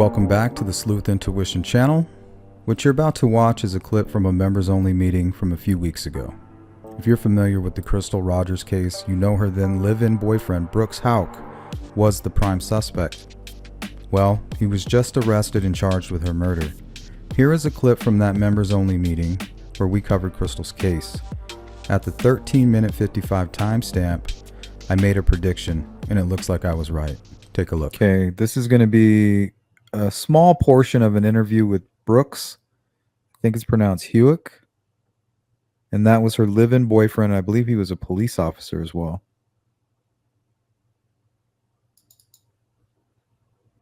Welcome back to the Sleuth Intuition channel. What you're about to watch is a clip from a members-only meeting from a few weeks ago. If you're familiar with the Crystal Rogers case, you know her then live-in boyfriend, Brooks Houck, was the prime suspect. Well, he was just arrested and charged with her murder. Here is a clip from that members-only meeting where we covered Crystal's case. At the 13-minute 55 timestamp, I made a prediction, and it looks like I was right. Take a look. Okay, this is going to be a small portion of an interview with Brooks. I think it's pronounced Houck. And that was her live-in boyfriend. I believe he was a police officer as well.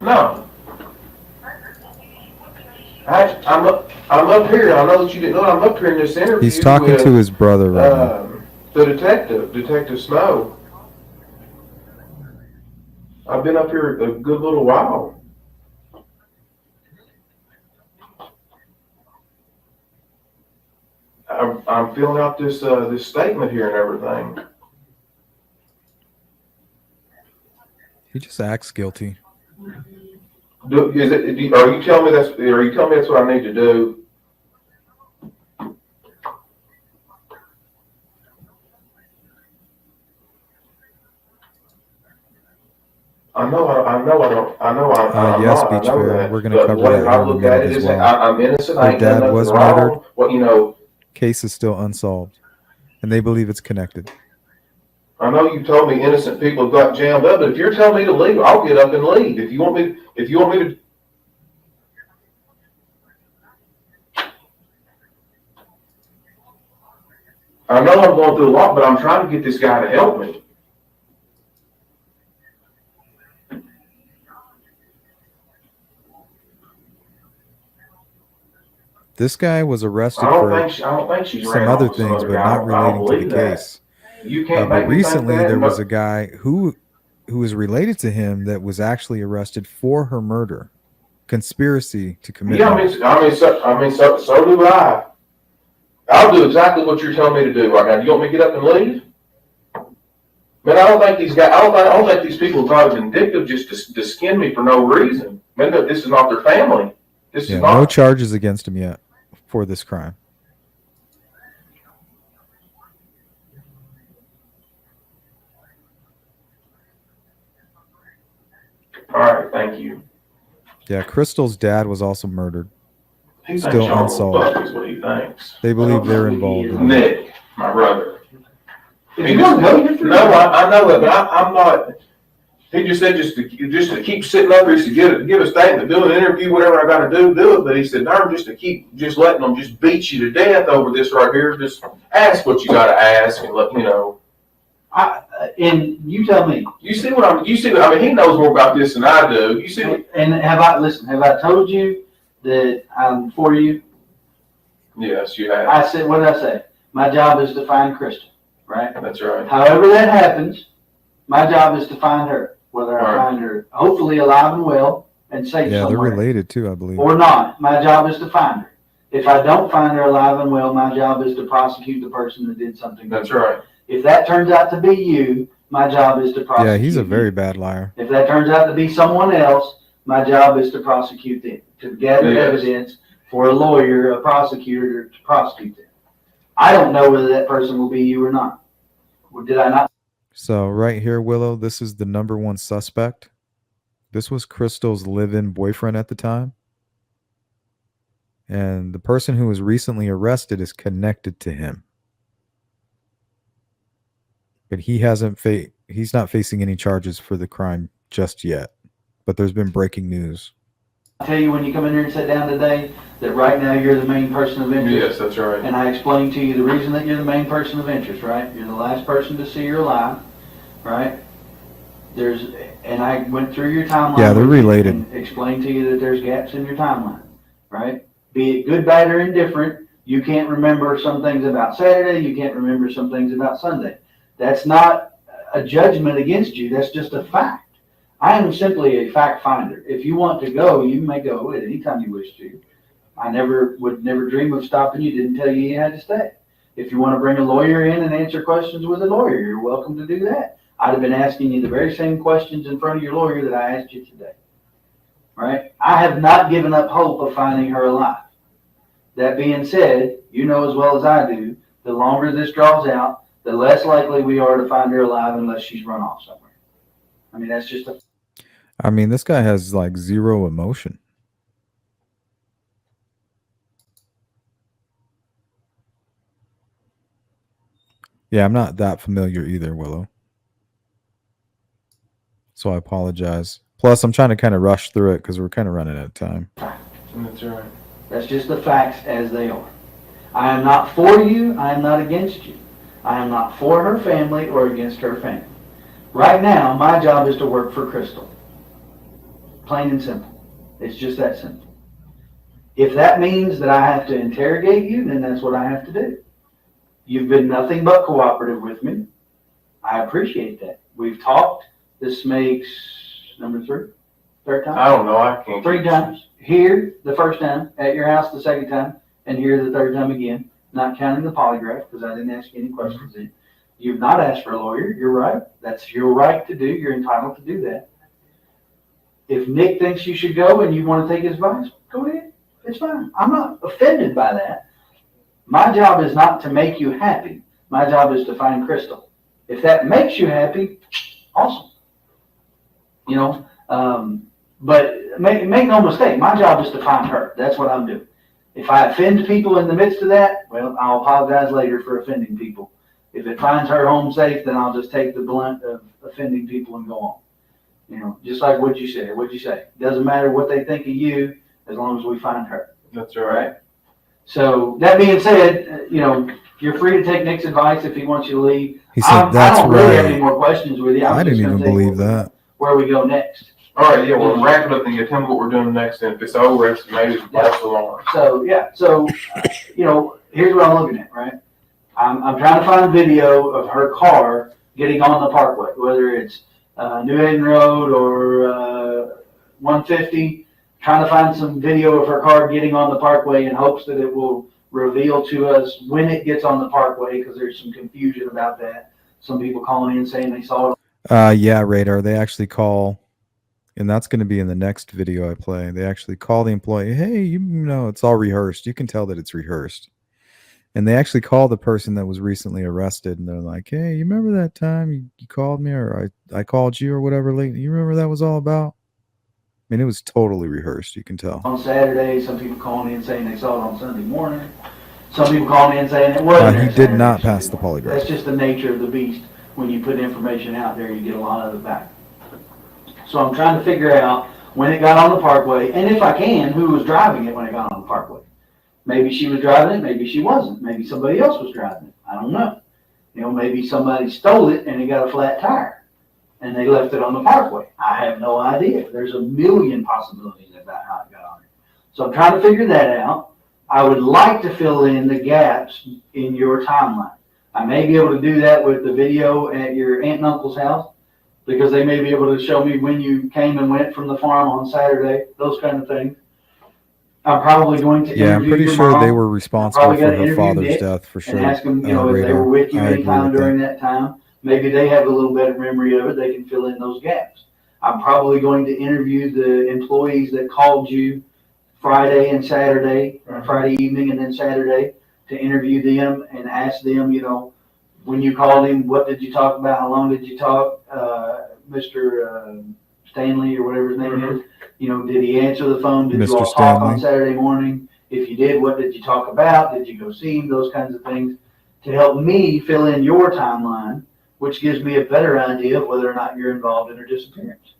No. I'm up here. I know that you didn't know I'm up here in this interview. He's talking to his brother right now. The Detective Snow. I've been up here a good little while. I'm filling out this statement here and everything. He just acts guilty. Are you telling me that's what I need to do? Yes, Beach Fair. We're going to cover that I look at it as I'm innocent. Her dad was murdered. Well, you know, case is still unsolved, and they believe it's connected. I know you told me innocent people got jammed up, but if you're telling me to leave, I'll get up and leave. If you want me to. I know I'm going through a lot, but I'm trying to get this guy to help me. This guy was arrested for some other things, but not relating to the case. But recently, there was a guy who was related to him that was actually arrested for her murder, conspiracy to commit. Yeah, so do I. I'll do exactly what you're telling me to do right now. You want me to get up and leave? Man, I don't think these guys. I don't think these people try to vindictive just to skin me for no reason. Man, this is not their family. This is not. No charges against him yet for this crime. All right, thank you. Yeah, Crystal's dad was also murdered. He Still unsolved. Is what he thinks. They believe they're involved in it. Nick, my brother. No, I know it, but I'm not. He just said just to keep sitting up here, to give a statement, do an interview, whatever I got to do it. But he said, "Darn, just to keep letting them just beat you to death over this right here. Just ask what you got to ask and let you know." And you tell me. You see what I mean, he knows more about this than I do. You see what? And have I told you that I'm for you? Yes, you have. I said, what did I say? My job is to find Crystal, right? That's right. However that happens, my job is to find her. Whether I find her hopefully alive and well and safe somewhere. Yeah, they're related too, I believe. Or not. My job is to find her. If I don't find her alive and well, my job is to prosecute the person that did something. That's right. If that turns out to be you, my job is to prosecute. Yeah, he's a very bad liar. If that turns out to be someone else, my job is to prosecute them, to gather evidence for a lawyer, a prosecutor to prosecute them. I don't know whether that person will be you or not. Or did I not? So right here, Willow, this is the number one suspect. This was Crystal's live-in boyfriend at the time. And the person who was recently arrested is connected to him. But he's not facing any charges for the crime just yet. But there's been breaking news. I tell you when you come in here and sit down today that right now you're the main person of interest. Yes, that's right. And I explained to you the reason that you're the main person of interest, right? You're the last person to see her alive, right? And I went through your timeline. Yeah, they're related. And explained to you that there's gaps in your timeline, right? Be it good, bad, or indifferent, you can't remember some things about Saturday. You can't remember some things about Sunday. That's not a judgment against you. That's just a fact. I am simply a fact finder. If you want to go, you may go at any time you wish to. I would never dream of stopping you. Didn't tell you had to stay. If you want to bring a lawyer in and answer questions with a lawyer, you're welcome to do that. I'd have been asking you the very same questions in front of your lawyer that I asked you today. right? I have not given up hope of finding her alive. That being said, you know as well as I do, the longer this draws out, the less likely we are to find her alive unless she's run off somewhere. I mean, that's just a I mean, this guy has like zero emotion. Yeah, I'm not that familiar either, Willow. So I apologize. Plus, I'm trying to kind of rush through it because we're kind of running out of time. That's right. That's just the facts as they are. I am not for you. I am not against you. I am not for her family or against her family. Right now, my job is to work for Crystal. Plain and simple. It's just that simple. If that means that I have to interrogate you, then that's what I have to do. You've been nothing but cooperative with me. I appreciate that. We've talked. This makes number third time? I don't know. I can't. 3 times. Here, the first time. At your house, the second time. And here, the third time again. Not counting the polygraph, because I didn't ask you any questions then. You've not asked for a lawyer. You're right. That's your right to do. You're entitled to do that. If Nick thinks you should go and you want to take his advice, go ahead. It's fine. I'm not offended by that. My job is not to make you happy. My job is to find Crystal. If that makes you happy, awesome. You know, but make no mistake, my job is to find her. That's what I'm doing. If I offend people in the midst of that, well, I'll apologize later for offending people. If it finds her home safe, then I'll just take the blunt of offending people and go on. You know, just like what you said. What'd you say? Doesn't matter what they think of you as long as we find her. That's right. So that being said, you know, you're free to take Nick's advice if he wants you to leave. He said, "That's I don't really have right." any more questions with you. I didn't even believe that. Where we go next. All right, yeah, well, wrap it up and you tell me what we're doing next, and if it's over, it's maybe it's false alarm. So, yeah, you know, here's what I'm looking at, right? I'm trying to find video of her car getting on the parkway, whether it's New Haven Road or 150, trying to find some video of her car getting on the parkway in hopes that it will reveal to us when it gets on the parkway, because there's some confusion about that. Some people calling in saying they saw it. Yeah, Radar. They actually call, and that's going to be in the next video I play. They actually call the employee, "Hey, you know, it's all rehearsed. You can tell that it's rehearsed." And they actually call the person that was recently arrested, and they're like, "Hey, you remember that time you called me, or I called you, or whatever? Late? You remember that was all about?" I mean, it was totally rehearsed. You can tell. On Saturday, some people calling in saying they saw it on Sunday morning. Some people calling in saying it wasn't. He did not pass the polygraph. That's just the nature of the beast. When you put information out there, you get a lot of it back. So I'm trying to figure out when it got on the parkway, and if I can, who was driving it when it got on the parkway. Maybe she was driving it, maybe she wasn't. Maybe somebody else was driving it. I don't know. You know, maybe somebody stole it and it got a flat tire and they left it on the parkway. I have no idea. There's a million possibilities about how it got on it. So I'm trying to figure that out. I would like to fill in the gaps in your timeline. I may be able to do that with the video at your aunt and uncle's house, because they may be able to show me when you came and went from the farm on Saturday, those kind of things. I'm probably going to Yeah, I'm pretty your sure mom. they were responsible for her father's Nick death, for sure. And ask them, you know, if they were with you any time during that time. Maybe they have a little better memory of it. They can fill in those gaps. I'm probably going to interview the employees that called you Friday and Saturday, Friday evening and then Saturday, to interview them and ask them, you know, when you called him, what did you talk about? How long did you talk? Mr. Stanley or whatever his name is, you know, did he answer the phone? Did you all talk on Saturday morning? If you did, what did you talk about? Did you go see him? Those kinds of things to help me fill in your timeline, which gives me a better idea of whether or not you're involved in her disappearance.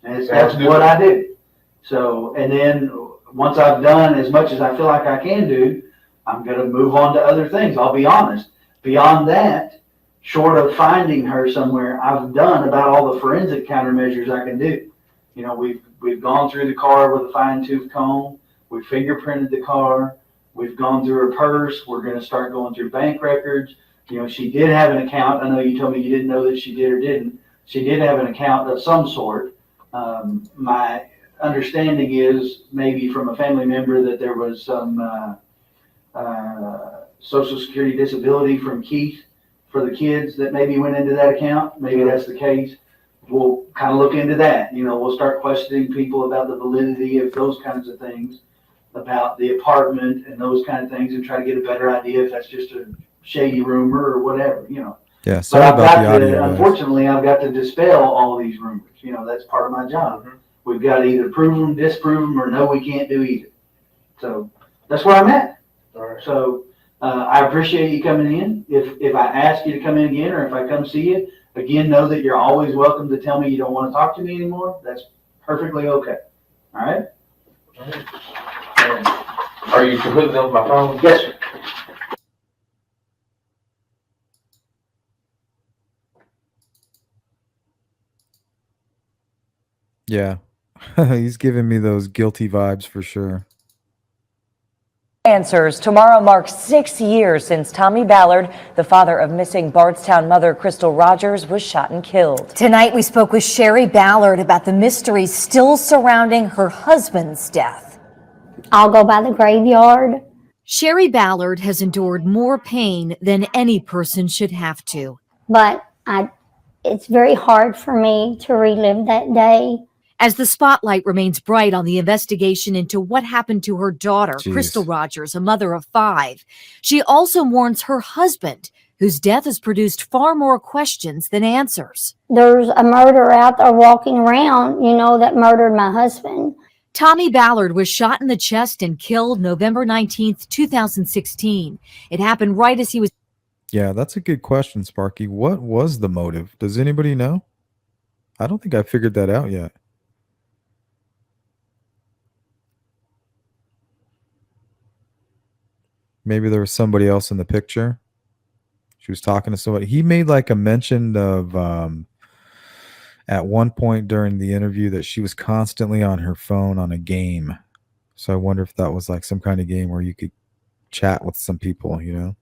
And that's what I do. So, and then once I've done as much as I feel like I can do, I'm going to move on to other things. I'll be honest. Beyond that, short of finding her somewhere, I've done about all the forensic countermeasures I can do. You know, we've gone through the car with a fine-tooth comb. We've fingerprinted the car. We've gone through her purse. We're going to start going through bank records. You know, she did have an account. I know you told me you didn't know that she did or didn't. She did have an account of some sort. My understanding is maybe from a family member that there was some Social Security disability from Keith for the kids that maybe went into that account. Maybe that's the case. we'll kind of look into that. We'll start questioning people about the validity of those kinds of things, about the apartment and those kind of things, and try to get a better idea if that's just a shady rumor or whatever. Yeah, But sorry I've about the got audio, to, guys. unfortunately, I've got to dispel all these rumors. That's part of my job. We've got to either prove them, disprove them, or no, we can't do either. So that's where I'm at. All right. So I appreciate you coming in. If I ask you to come in again, or if I come see you again, know that you're always welcome to tell me you don't want to talk to me anymore. That's perfectly okay. All right? Are you completely on my phone? Yes, sir. Yeah. He's giving me those guilty vibes for sure. Answers. Tomorrow marks 6 years since Tommy Ballard, the father of missing Bardstown mother Crystal Rogers, was shot and killed. Tonight we spoke with Sherry Ballard about the mystery still surrounding her husband's death. I'll go by the graveyard. Sherry Ballard has endured more pain than any person should have to. But it's very hard for me to relive that day. As the spotlight remains bright on the investigation into what happened to her daughter, Jeez. Crystal Rogers, a mother of 5, she also mourns her husband, whose death has produced far more questions than answers. There's a murderer out there walking around, that murdered my husband. Tommy Ballard was shot in the chest and killed November 19th, 2016. It happened right as he was... Yeah, that's a good question, Sparky. What was the motive? Does anybody know? I don't think I figured that out yet. Maybe there was somebody else in the picture. She was talking to somebody. He made like a mention of at one point during the interview that she was constantly on her phone on a game. So I wonder if that was like some kind of game where you could chat with some people, He's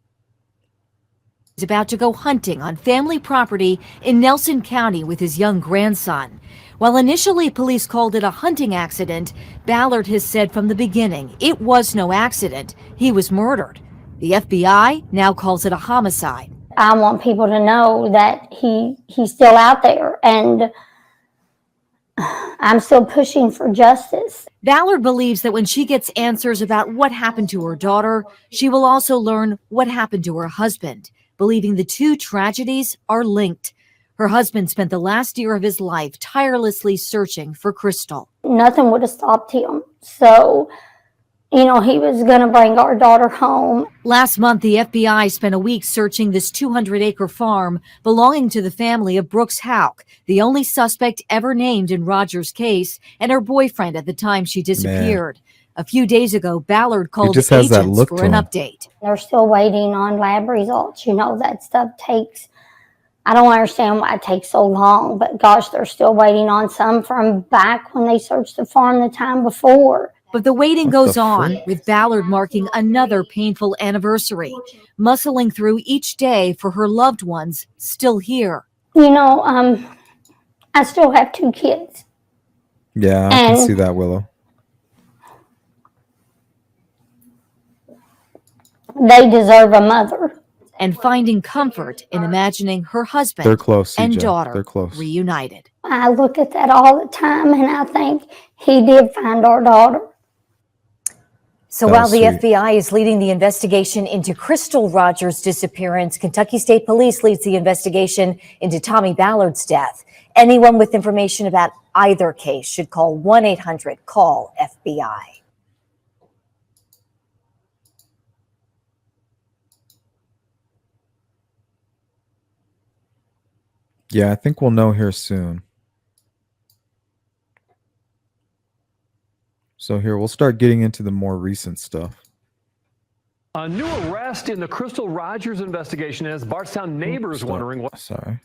about to go hunting on family property in Nelson County with his young grandson. While initially police called it a hunting accident, Ballard has said from the beginning it was no accident. He was murdered. The FBI now calls it a homicide. I want people to know that he's still out there, and I'm still pushing for justice. Ballard believes that when she gets answers about what happened to her daughter, she will also learn what happened to her husband, believing the two tragedies are linked. Her husband spent the last year of his life tirelessly searching for Crystal. Nothing would have stopped him. So, he was going to bring our daughter home. Last month, the FBI spent a week searching this 200-acre farm belonging to the family of Brooks Houck, the only suspect ever named in Rogers' case, and her boyfriend at the time she disappeared. A few days ago, Ballard called agents for an update. They're still waiting on lab results. That stuff takes... I don't understand why it takes so long, but gosh, they're still waiting on some from back when they searched the farm the time before. But the waiting goes on, with Ballard marking another painful anniversary, muscling through each day for her loved ones still here. I still have 2 kids. Yeah, I can see that, Willow. They deserve a mother. And finding comfort in imagining her husband and daughter reunited. I look at that all the time, and I think he did find our daughter. So while the FBI is leading the investigation into Crystal Rogers' disappearance, Kentucky State Police leads the investigation into Tommy Ballard's death. Anyone with information about either case should call 1-800-CALL-FBI. Yeah, I think we'll know here soon. So here, we'll start getting into the more recent stuff. A new arrest in the Crystal Rogers investigation as Bardstown neighbors wondering what... Sorry.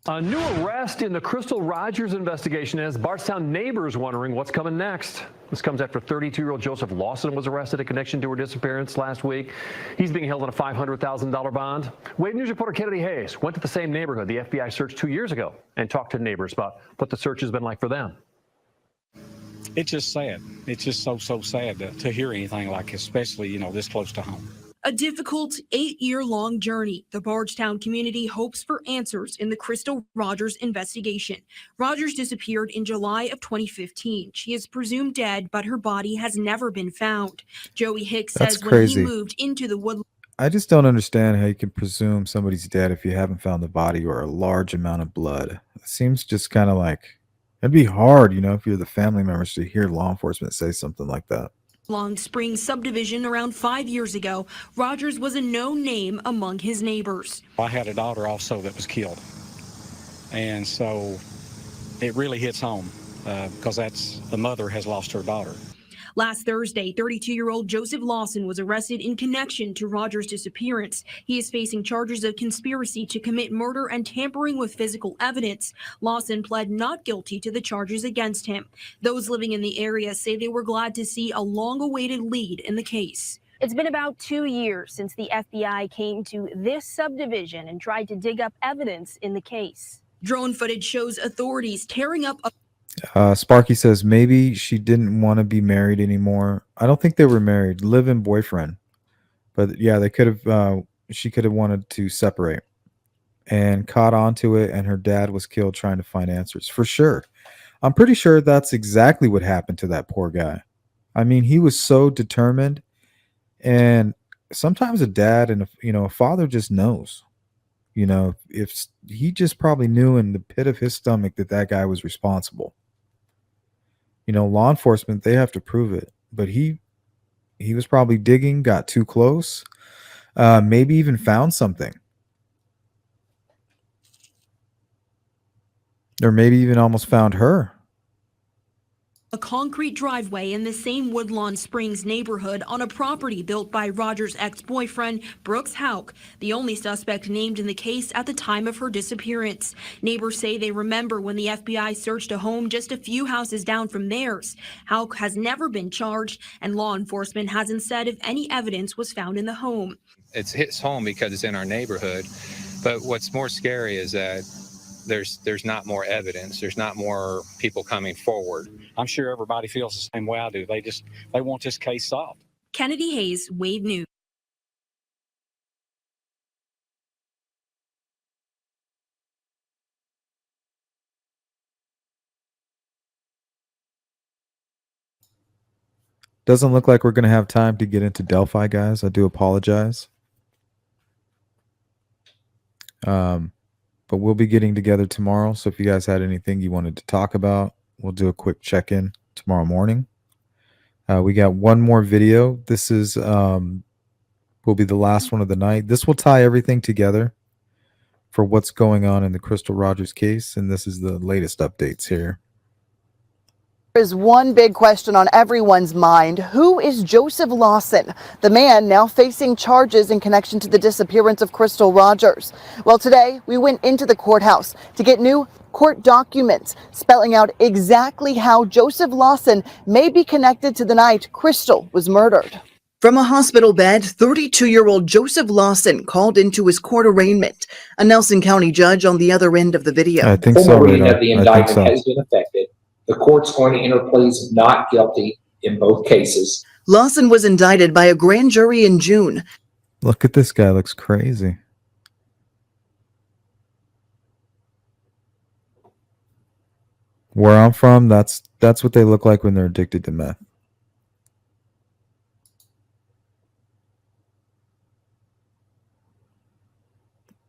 A new arrest in the Crystal Rogers investigation as Bardstown neighbors wondering what's coming next. This comes after 32-year-old Joseph Lawson was arrested in connection to her disappearance last week. He's being held on a $500,000 bond. Wave News reporter Kennedy Hayes went to the same neighborhood the FBI searched 2 years ago and talked to neighbors about what the search has been like for them. It's just sad. It's just so sad to hear anything like this, especially, this close to home. A difficult 8-year-long journey. The Bardstown community hopes for answers in the Crystal Rogers investigation. Rogers disappeared in July of 2015. She is presumed dead, but her body has never been found. Joey Hicks That's says when he crazy. moved into the woodland. I just don't understand how you can presume somebody's dead if you haven't found the body or a large amount of blood. It seems just kind of like it'd be hard, if you're the family members to hear law enforcement say something like that. Long Springs subdivision around 5 years ago. Rogers was a known name among his neighbors. I had a daughter also that was killed. And so it really hits home because the mother has lost her daughter. Last Thursday, 32-year-old Joseph Lawson was arrested in connection to Rogers' disappearance. He is facing charges of conspiracy to commit murder and tampering with physical evidence. Lawson pled not guilty to the charges against him. Those living in the area say they were glad to see a long-awaited lead in the case. It's been about 2 years since the FBI came to this subdivision and tried to dig up evidence in the case. Drone footage shows authorities tearing up a Sparky says maybe she didn't want to be married anymore. I don't think they were married, live-in boyfriend. But yeah, they could have. She could have wanted to separate, and caught onto it. And her dad was killed trying to find answers for sure. I'm pretty sure that's exactly what happened to that poor guy. I mean, he was so determined, and sometimes a dad and a father just knows. If he just probably knew in the pit of his stomach that guy was responsible. Law enforcement, they have to prove it. But he was probably digging, got too close, maybe even found something. Or maybe even almost found her. A concrete driveway in the same Woodlawn Springs neighborhood on a property built by Rogers' ex-boyfriend, Brooks Houck, the only suspect named in the case at the time of her disappearance. Neighbors say they remember when the FBI searched a home just a few houses down from theirs. Houck has never been charged, and law enforcement hasn't said if any evidence was found in the home. It hits home because it's in our neighborhood, but what's more scary is that there's not more evidence. There's not more people coming forward. I'm sure everybody feels the same way I do. They want this case solved. Kennedy Hayes, Wave News. Doesn't look like we're going to have time to get into Delphi, guys. I do apologize. But we'll be getting together tomorrow. So if you guys had anything you wanted to talk about, we'll do a quick check-in tomorrow morning. We got one more video. This is will be the last one of the night. This will tie everything together for what's going on in the Crystal Rogers case. And this is the latest updates here. There is one big question on everyone's mind. Who is Joseph Lawson, the man now facing charges in connection to the disappearance of Crystal Rogers? Well, today we went into the courthouse to get new court documents spelling out exactly how Joseph Lawson may be connected to the night Crystal was murdered. From a hospital bed, 32-year-old Joseph Lawson called into his court arraignment. A Nelson County judge on the other end of the video. I think so. Reading of the indictment has been affected. The court's going to enter pleas not guilty in both cases. Lawson was indicted by a grand jury in June. Look at this guy. Looks crazy. Where I'm from, that's what they look like when they're addicted to meth.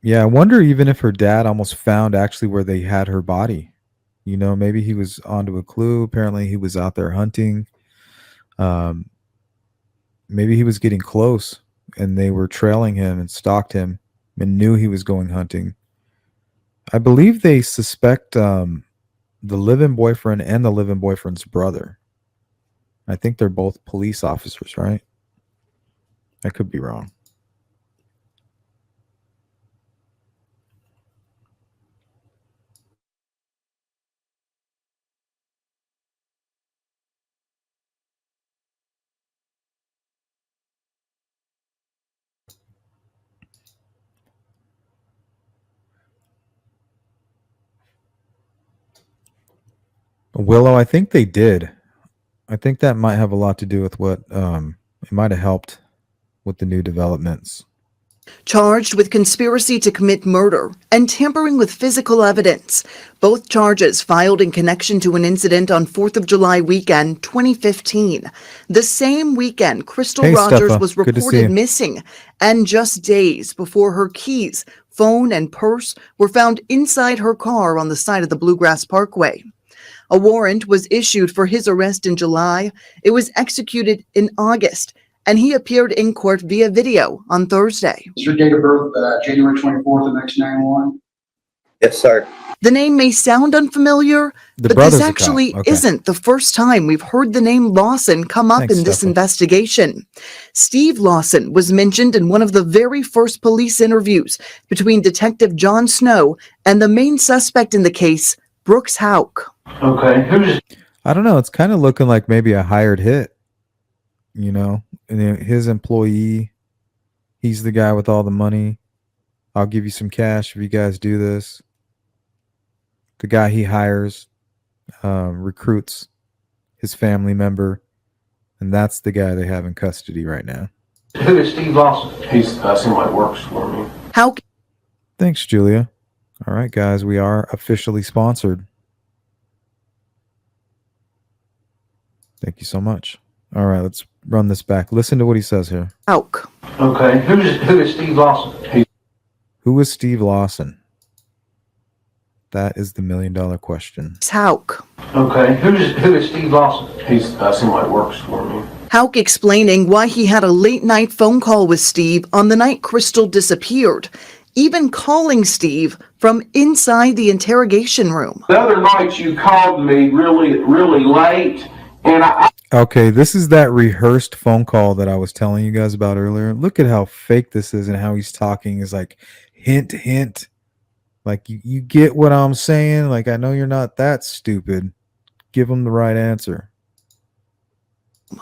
Yeah, I wonder even if her dad almost found actually where they had her body. Maybe he was onto a clue. Apparently he was out there hunting. Maybe he was getting close and they were trailing him and stalked him and knew he was going hunting. I believe they suspect the live-in boyfriend and the live-in boyfriend's brother. I think they're both police officers, right? I could be wrong. Willow, I think they did. I think that might have a lot to do with what it might have helped with the new developments. Charged with conspiracy to commit murder and tampering with physical evidence. Both charges filed in connection to an incident on 4th of July weekend 2015. The same weekend, Crystal Hey, Rogers Steffa. was Good to see reported you. missing, and just days before her keys, phone, and purse were found inside her car on the side of the Bluegrass Parkway. A warrant was issued for his arrest in July. It was executed in August, and he appeared in court via video on Thursday. Is your date of birth January 24th of 1991? Yes, sir. The name may sound unfamiliar, The but brother's this a cop. actually Okay. isn't the first time we've heard the name Lawson come up Thanks, in this Stefan. investigation. Steve Lawson was mentioned in one of the very first police interviews between Detective John Snow and the main suspect in the case, Brooks Houck. Okay, who's I don't know. It's kind of looking like maybe a hired hit, you know, and then his employee, he's the guy with all the money. I'll give you some cash if you guys do this. The guy he hires recruits his family member, and that's the guy they have in custody right now. who is Steve Lawson? He's somebody works for me. Houck Thanks, Julia. All right, guys, we are officially sponsored. Thank you so much. All right, let's run this back. Listen to what he says here. Houck. Okay, who is Steve Lawson? Who is Steve Lawson? That is the $1 million question. Houck. Okay, who is Steve Lawson? He's somebody works for me. Houck explaining why he had a late night phone call with Steve on the night Crystal disappeared, even calling Steve from inside the interrogation room. The other night you called me really, really late, and Okay, this is that rehearsed phone call that I was telling you guys about earlier. Look at how fake this is and how he's talking is like hint, hint. Like you get what I'm saying? Like, I know you're not that stupid. Give him the right answer.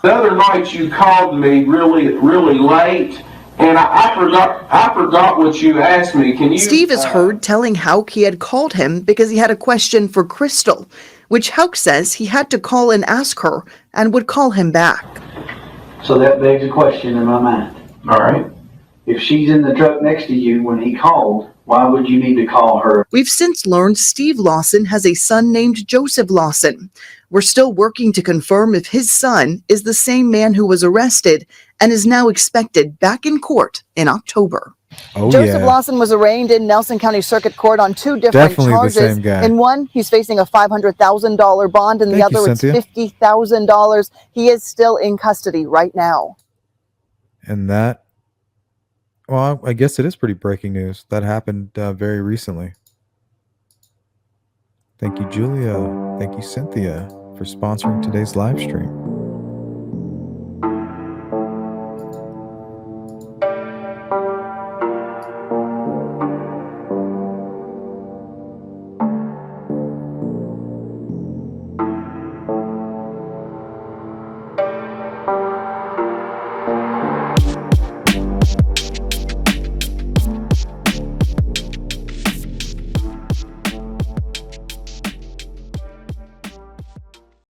The other night you called me really, really late, and I forgot what you asked me. Can you? Steve is heard telling Houck he had called him because he had a question for Crystal, which Houck says he had to call and ask her and would call him back. So that begs a question in my mind. All right. If she's in the truck next to you when he called, why would you need to call her? We've since learned Steve Lawson has a son named Joseph Lawson. We're still working to confirm if his son is the same man who was arrested and is now expected back in court in October. Oh, Joseph yeah. Lawson was arraigned in Nelson County Circuit Court on two different Definitely the charges. same guy. In one, he's facing a $500,000 bond, and the Thank you, other, it's Cynthia. $50,000. He is still in custody right now. And that, well, I guess it is pretty breaking news. That happened very recently. Thank you, Julia. Thank you, Cynthia, for sponsoring today's live stream.